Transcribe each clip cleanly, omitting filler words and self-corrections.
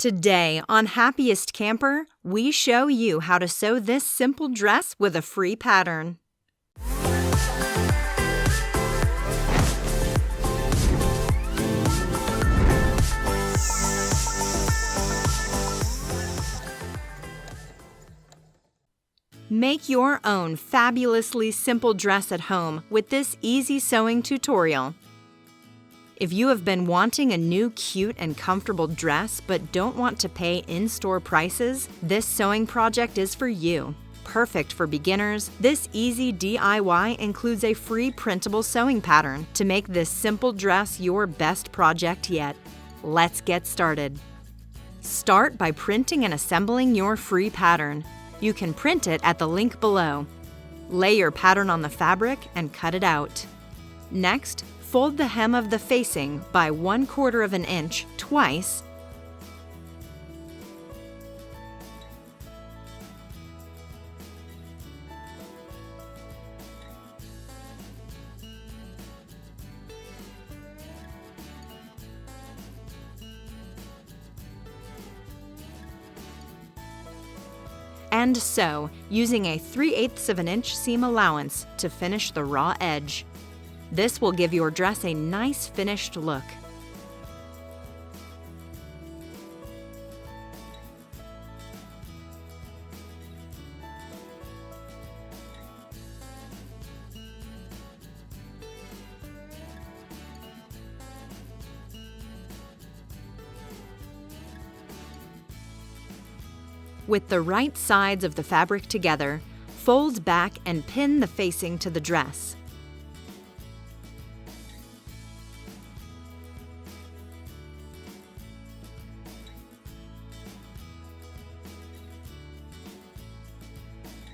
Today on Happiest Camper, we show you how to sew this simple dress with a free pattern. Make your own fabulously simple dress at home with this easy sewing tutorial. If you have been wanting a new cute and comfortable dress but don't want to pay in-store prices, this sewing project is for you. Perfect for beginners, this easy DIY includes a free printable sewing pattern to make this simple dress your best project yet. Let's get started. Start by printing and assembling your free pattern. You can print it at the link below. Lay your pattern on the fabric and cut it out. Next, fold the hem of the facing by 1/4 of an inch twice and sew using a 3/8 of an inch seam allowance to finish the raw edge. This will give your dress a nice finished look. With the right sides of the fabric together, fold back and pin the facing to the dress.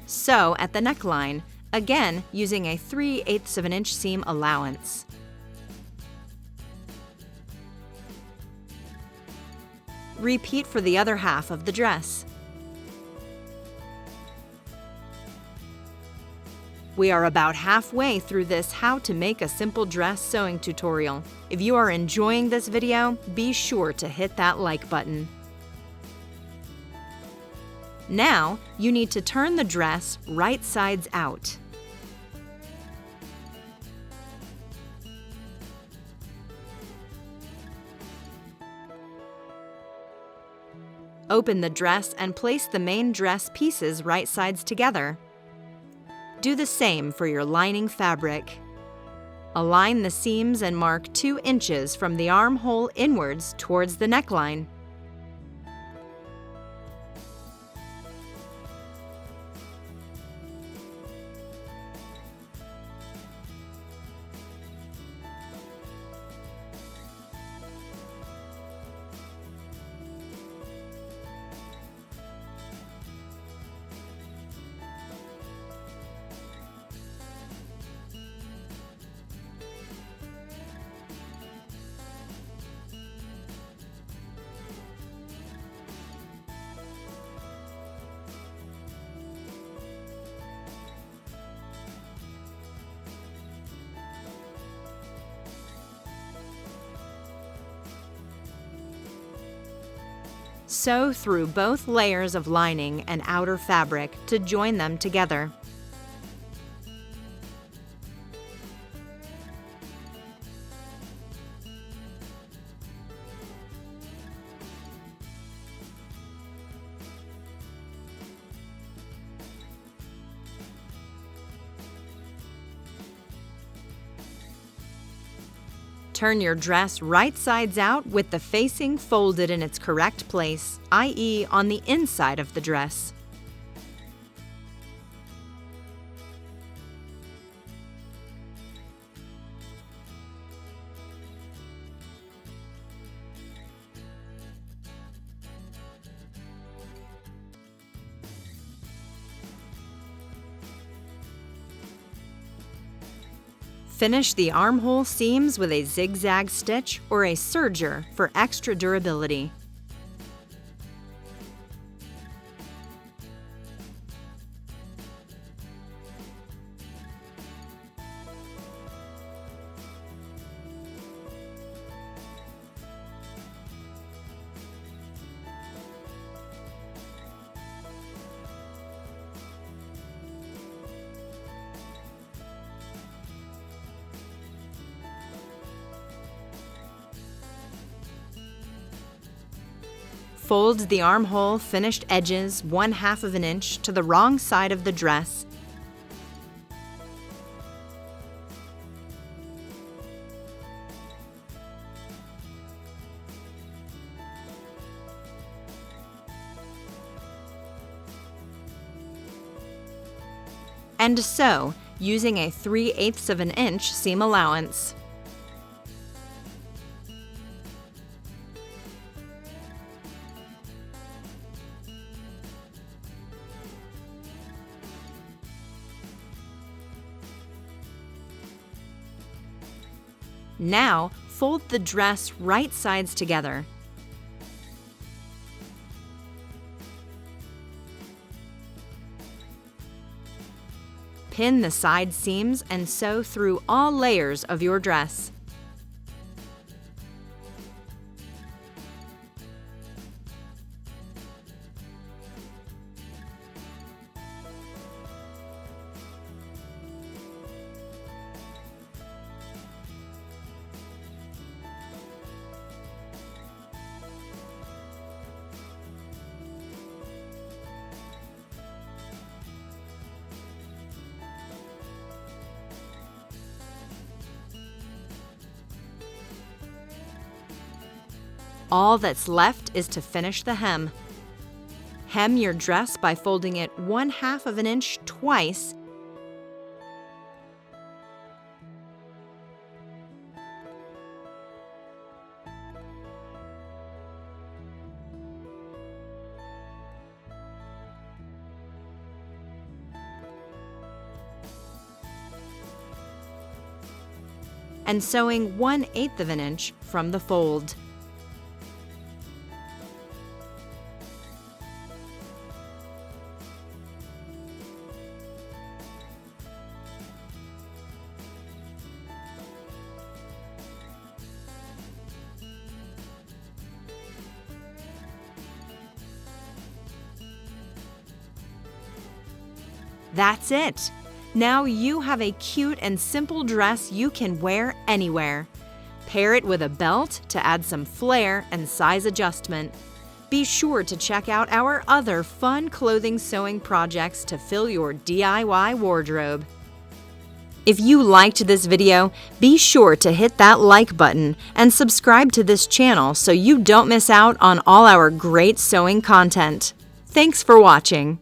Sew at the neckline, again using a 3/8 of an inch seam allowance. Repeat for the other half of the dress. We are about halfway through this How to Make a Simple Dress sewing tutorial. If you are enjoying this video, be sure to hit that like button. Now, you need to turn the dress right sides out. Open the dress and place the main dress pieces right sides together. Do the same for your lining fabric. Align the seams and mark 2 inches from the armhole inwards towards the neckline. Sew through both layers of lining and outer fabric to join them together. Turn your dress right sides out with the facing folded in its correct place, i.e., on the inside of the dress. Finish the armhole seams with a zigzag stitch or a serger for extra durability. Fold the armhole finished edges 1/2 of an inch to the wrong side of the dress. And sew, using a 3/8 of an inch seam allowance. Now, fold the dress right sides together. Pin the side seams and sew through all layers of your dress. All that's left is to finish the hem. Hem your dress by folding it 1/2 of an inch twice . And sewing 1/8 of an inch from the fold. That's it! Now you have a cute and simple dress you can wear anywhere. Pair it with a belt to add some flair and size adjustment. Be sure to check out our other fun clothing sewing projects to fill your DIY wardrobe. If you liked this video, be sure to hit that like button and subscribe to this channel so you don't miss out on all our great sewing content. Thanks for watching!